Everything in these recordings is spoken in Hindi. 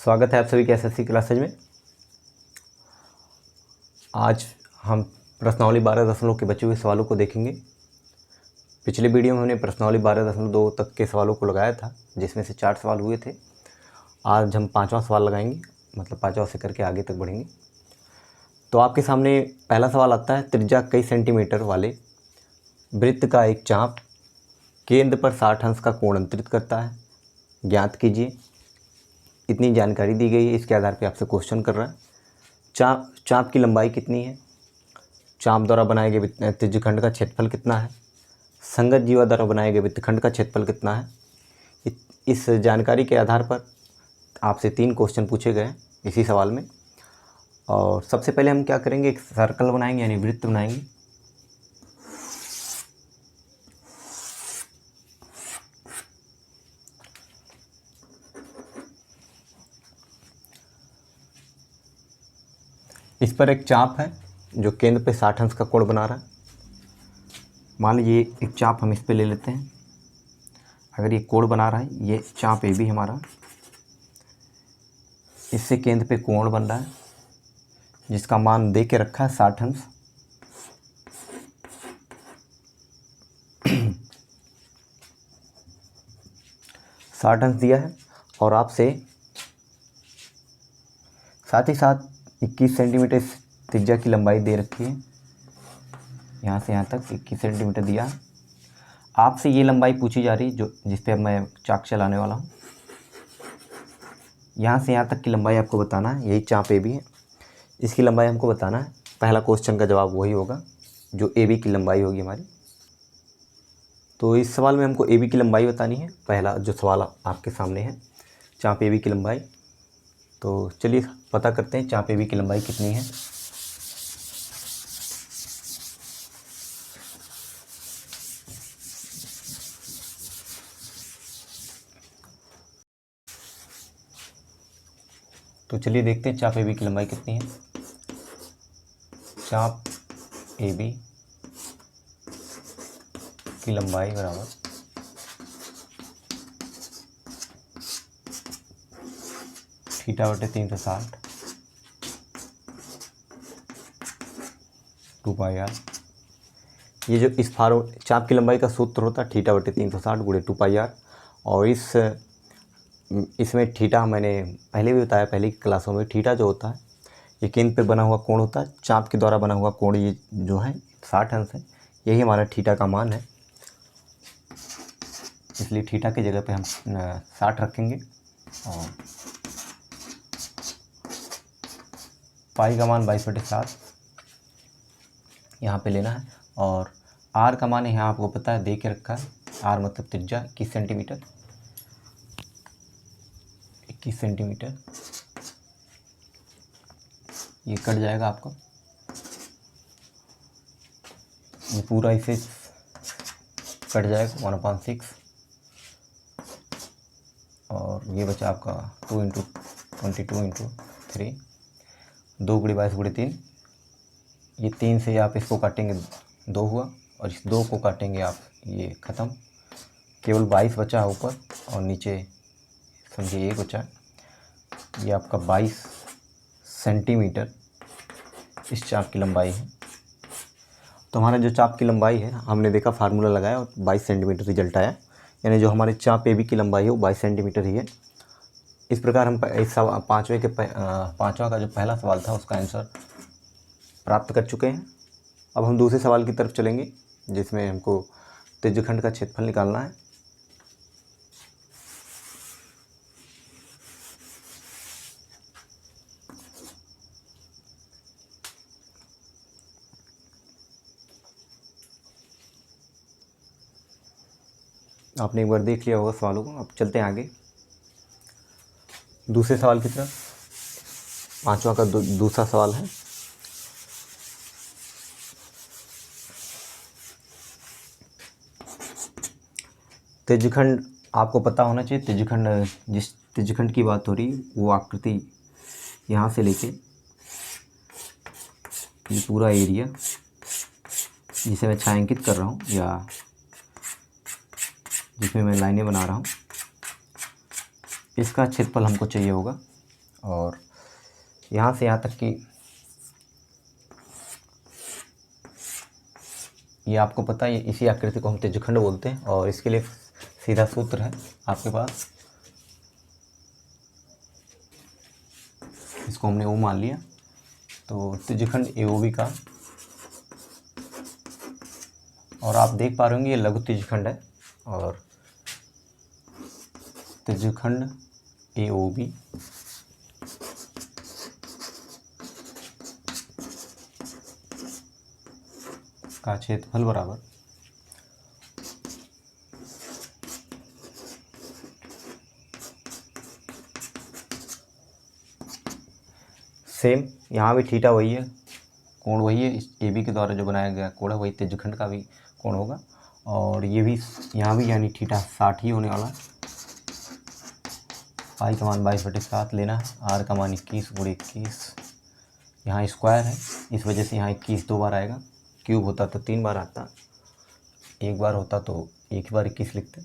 स्वागत है आप सभी के एसएससी क्लासेज में। आज हम प्रश्नावली 12.2 के बचे हुए सवालों को देखेंगे। पिछले वीडियो में हमने प्रश्नावली 12.2 तक के सवालों को लगाया था, जिसमें से 4 सवाल हुए थे। आज हम 5वां सवाल लगाएंगे, मतलब 5वां से करके आगे तक बढ़ेंगे। तो आपके सामने पहला सवाल आता है, त्रिज्या कई सेंटीमीटर वाले वृत्त का एक चाप केंद्र पर 60 अंश का कोण अंतरित करता है, ज्ञात कीजिए। इतनी जानकारी दी गई है, इसके आधार पे आपसे क्वेश्चन कर रहा है। चाप की लंबाई कितनी है, चाप द्वारा बनाए गए त्रिज्यखंड का क्षेत्रफल कितना है, संगत जीवा द्वारा बनाए गए वृत्तखंड का क्षेत्रफल कितना है। इस जानकारी के आधार पर आपसे 3 क्वेश्चन पूछे गए हैं इसी सवाल में। और सबसे पहले हम क्या करेंगे, एक सर्कल बनाएंगे यानी वृत्त बनाएंगे। इस पर एक चाप है जो केंद्र पे 60 अंश का कोण बना रहा है। मान लीजिए एक चाप हम इस पे ले लेते हैं। अगर ये कोण बना रहा है, ये चाप ए बी हमारा, इससे केंद्र पे कोण बन रहा है जिसका मान दे के रखा है 60 अंश। साठ अंश दिया है और आपसे साथ ही साथ 21 सेंटीमीटर त्रिज्या की लंबाई दे रखी है। यहाँ से यहाँ तक 21 सेंटीमीटर दिया है। आपसे ये लंबाई पूछी जा रही जो जिस पे अब मैं चाक चलाने वाला हूँ। यहाँ से यहाँ तक की लंबाई आपको बताना है। यही चाप ए बी है, इसकी लंबाई हमको बताना है। पहला क्वेश्चन का जवाब वही होगा जो ए बी की लंबाई होगी हमारी। तो इस सवाल में हमको ए बी की लंबाई बतानी है। पहला जो सवाल आपके सामने है, चाप ए बी की लंबाई। तो चलिए पता करते हैं चाप ए बी की लंबाई कितनी है। तो चलिए देखते हैं चाप ए बी की लंबाई कितनी है। चाप ए बी की लंबाई बराबर θ/360 2πr। ये जो इस चाप की लंबाई का सूत्र होता है θ/360 गुणे 2πr। और इसमें थीटा मैंने पहले भी बताया, पहले की क्लासों में। थीटा जो होता है ये केंद्र पे बना हुआ कोण होता है। चाप के द्वारा बना हुआ कोण ये जो है 60 अंश है, यही हमारा थीटा का मान है। इसलिए थीटा की जगह पे हम 60 रखेंगे और पाई का मान 22/7 यहाँ पे लेना है। और आर का मान यहाँ आपको पता है, दे के रखा है। आर मतलब त्रिज्या 21 सेंटीमीटर। 21 सेंटीमीटर ये कट जाएगा आपका, ये पूरा इसे कट जाएगा 1/6। और ये बचा आपका 2 × 22 × 3, 2 × 22 × 3। ये 3 से आप इसको काटेंगे 2 हुआ, और इस 2 को काटेंगे आप, ये ख़त्म। केवल 22 बचा है ऊपर, और नीचे समझिए 1 बचा। ये आपका 22 सेंटीमीटर इस चाप की लंबाई है। तो हमारा जो चाप की लंबाई है, हमने देखा फार्मूला लगाया और 22 सेंटीमीटर रिजल्ट आया। यानी जो हमारे चाप ए बी की लंबाई है वो 22 सेंटीमीटर ही है। इस प्रकार हम इस पाँचवा का जो पहला सवाल था उसका आंसर प्राप्त कर चुके हैं। अब हम दूसरे सवाल की तरफ चलेंगे, जिसमें हमको त्रिज्यखंड का क्षेत्रफल निकालना है। आपने एक बार देख लिया होगा सवालों को। अब चलते हैं आगे दूसरे सवाल की तरफ। 5वां का दूसरा सवाल है। त्रिज्यखंड आपको पता होना चाहिए। त्रिज्यखंड, जिस त्रिज्यखंड की बात हो रही वो आकृति यहाँ से लेके ये पूरा एरिया जिसे मैं छायांकित कर रहा हूँ या जिसमें मैं लाइनें बना रहा हूँ, इसका क्षेत्रफल हमको चाहिए होगा। और यहाँ से यहाँ तक कि ये आपको पता है, इसी आकृति को हम त्रिज्यखंड बोलते हैं। और इसके लिए सीधा सूत्र है आपके पास, इसको हमने ओ मान लिया। तो त्रिज्यखंड AOB का, और आप देख पा रहे होंगे ये लघु त्रिज्यखंड है, और त्रिज्यखंड AOB का क्षेत्रफल बराबर सेम, यहाँ भी थीटा वही है, कोण वही है, इस AB के द्वारा जो बनाया गया कोण है वही त्रिज्यखंड का भी कोण होगा। और ये भी यहाँ भी यानी थीटा 60 ही होने वाला है। पाई का मान 22/7 लेना है, R का मान 21/21, यहाँ स्क्वायर है इस वजह से यहाँ 21 2 बार आएगा, क्यूब होता तो 3 बार आता, एक बार होता तो एक ही बार 21 लिखते।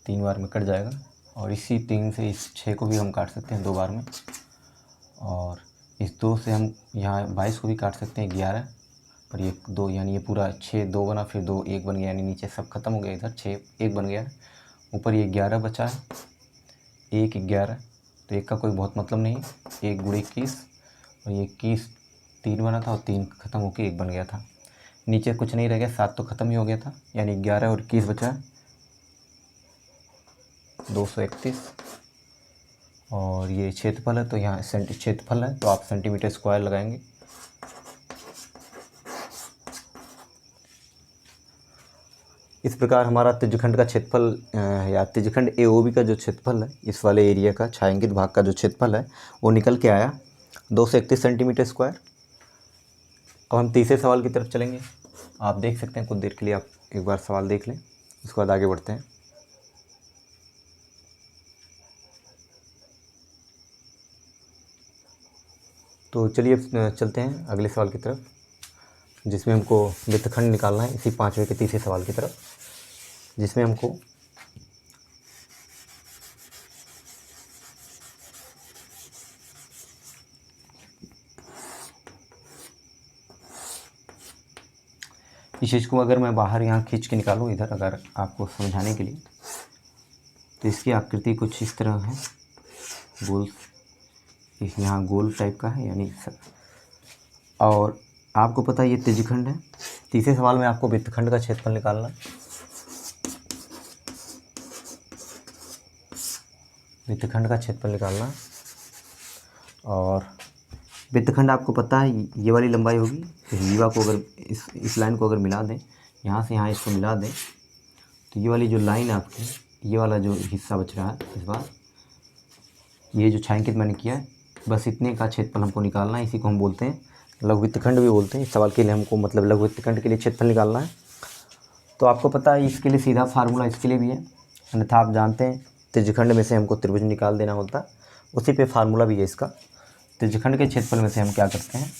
तीन बार में कट जाएगा, और इसी 3 से इस 6 को भी हम काट सकते हैं 2 बार में, और इस 2 से हम यहाँ 22 को भी काट सकते हैं 11, और ये 2 यानी ये पूरा 6 2 बना, फिर 2 1 बन गया, यानी नीचे सब खत्म हो गया, इधर 6 1 बन गया, ऊपर ये 11 बचा है, 1 11, तो 1 का कोई बहुत मतलब नहीं, 1 × 21, और ये 21 3 बना था और 3 खत्म होकर 1 बन गया था, नीचे कुछ नहीं रह गया, 7 तो ख़त्म ही हो गया था, यानी 11 और 21 बचा 231, और ये क्षेत्रफल है तो यहाँ क्षेत्रफल है तो आप सेंटीमीटर स्क्वायर लगाएंगे। इस प्रकार हमारा त्रिज्यखंड का क्षेत्रफल या त्रिज्यखंड AOB का जो क्षेत्रफल है, इस वाले एरिया का छायांकित भाग का जो क्षेत्रफल है वो निकल के आया 231 सेंटीमीटर स्क्वायर। अब हम तीसरे सवाल की तरफ चलेंगे। आप देख सकते हैं, कुछ देर के लिए आप एक बार सवाल देख लें, उसके बाद आगे बढ़ते हैं। तो चलिए चलते हैं अगले सवाल की तरफ, जिसमें हमको वृत्तखंड निकालना है, इसी 5वें के तीसरे सवाल की तरफ, जिसमें हमको इस चीज़ को अगर मैं बाहर यहाँ खींच के निकालूँ इधर, अगर आपको समझाने के लिए, तो इसकी आकृति कुछ इस तरह है, गोल, इस यहाँ गोल टाइप का है यानी, और आपको पता है ये त्रिज्यखंड है। तीसरे सवाल में आपको वृत्तखंड का क्षेत्रफल निकालना, वृत्तखंड का क्षेत्रफल निकालना, और वृत्तखंड आपको पता है ये वाली लंबाई होगी, तो रीवा को अगर इस लाइन को अगर मिला दें, यहाँ से यहाँ इसको मिला दें, तो ये वाली जो लाइन है आपकी, ये वाला जो हिस्सा बच रहा है इस बार, ये जो छायांकित मैंने किया है, बस इतने का क्षेत्रफल हमको निकालना है। इसी को हम बोलते हैं लघु वृत्तखंड भी बोलते हैं। इस सवाल के लिए हमको मतलब लघु वृत्तखंड के लिए क्षेत्रफल निकालना है। तो आपको पता है इसके लिए सीधा फार्मूला इसके लिए भी है, अन्यथा आप जानते हैं त्रिज्यखंड में से हमको त्रिभुज निकाल देना होता, उसी पे फार्मूला भी है इसका। त्रिज्यखंड के क्षेत्रफल में से हम क्या करते हैं,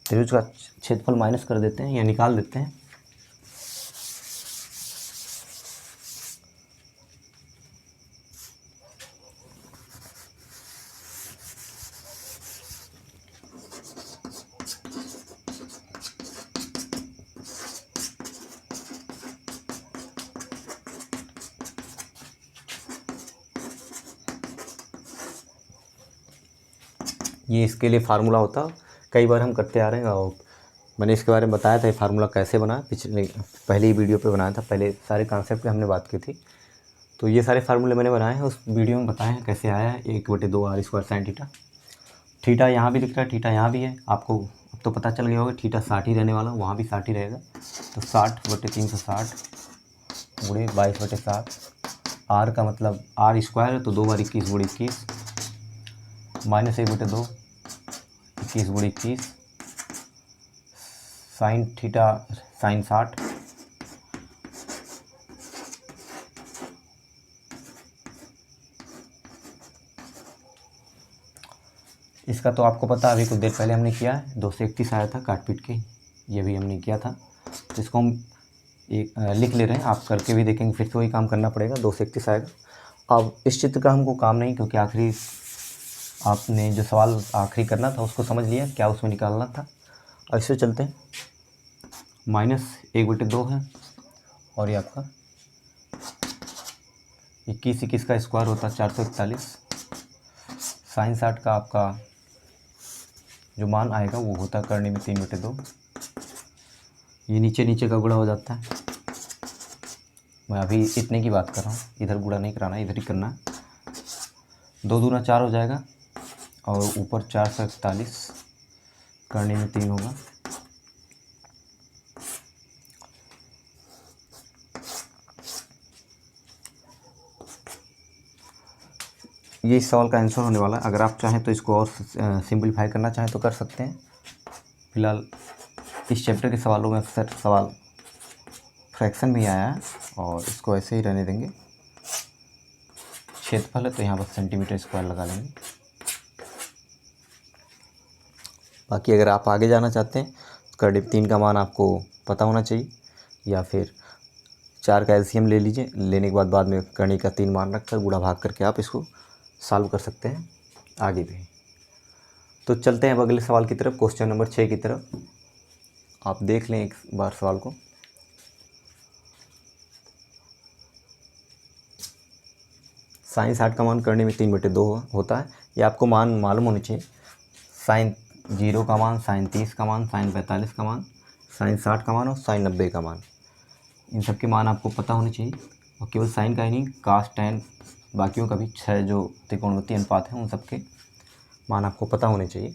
त्रिभुज का क्षेत्रफल माइनस कर देते हैं या निकाल देते हैं। ये इसके लिए फार्मूला होता, कई बार हम करते आ रहे हैं, और मैंने इसके बारे में बताया था ये फार्मूला कैसे बना, पहली वीडियो पे बनाया था, पहले सारे कॉन्सेप्ट पे हमने बात की थी। तो ये सारे फार्मूले मैंने बनाए हैं, उस वीडियो में बताए हैं कैसे आया है 1/2 R² sin थीटा। थीटा यहाँ भी दिख रहा है, थीटा यहाँ भी है, आपको अब तो पता चल गया होगा थीटा 60 ही रहने वाला, वहाँ भी 60 ही रहेगा। तो 60/360 गुणे 22/7, R का मतलब R² है तो 2 बार 21/21, -1/2 21/21 साइन थीटा साइन 60, इसका तो आपको पता है, अभी कुछ देर पहले हमने किया है, 231 आया था काट पीट के। ये भी हमने किया था। तो इसको हम एक लिख ले रहे हैं, आप करके भी देखेंगे, फिर से वही काम करना पड़ेगा। 2 से 31 आएगा। अब इस चित्र का हमको काम नहीं, क्योंकि आखिरी आपने जो सवाल आखिरी करना था उसको समझ लिया, क्या उसमें निकालना था। अब इससे चलते हैं। -1/2 है, और ये आपका 21 का स्क्वायर होता है 441। sin 60 का आपका जो मान आएगा वो होता है करने में 3/2। ये नीचे नीचे का गुणा हो जाता है। मैं अभी इतने की बात कर रहा हूँ, इधर गुणा नहीं कराना, इधर ही करना है। 2 दूना 4 हो जाएगा, और ऊपर 441 करने में 3 होगा। ये इस सवाल का आंसर होने वाला है। अगर आप चाहें तो इसको और सिंपलीफाई करना चाहें तो कर सकते हैं। फिलहाल इस चैप्टर के सवालों में अक्सर सवाल फ्रैक्शन भी आया है, और इसको ऐसे ही रहने देंगे। क्षेत्रफल है तो यहाँ पर सेंटीमीटर स्क्वायर लगा लेंगे। बाकी अगर आप आगे जाना चाहते हैं तो कर्डिव 3 का मान आपको पता होना चाहिए, या फिर 4 का एलसीएम ले लीजिए। लेने के बाद में कर्णी का 3 मान रखकर गुणा भाग करके आप इसको सॉल्व कर सकते हैं आगे भी। तो चलते हैं अब अगले सवाल की तरफ, क्वेश्चन नंबर 6 की तरफ। आप देख लें एक बार सवाल को। sin 60 का मान करने में 3/2 होता है। ये आपको मान मालूम होने चाहिए। sin 0 का मान, sin 30 का मान, sin 45 का मान, sin 60 का मान और sin 90 का मान, इन सब के मान आपको पता होने चाहिए। और केवल साइन का ही नहीं, cos tan बाकियों का भी 6 जो त्रिकोणमितीय अनुपात हैं उन सब के मान आपको पता होने चाहिए।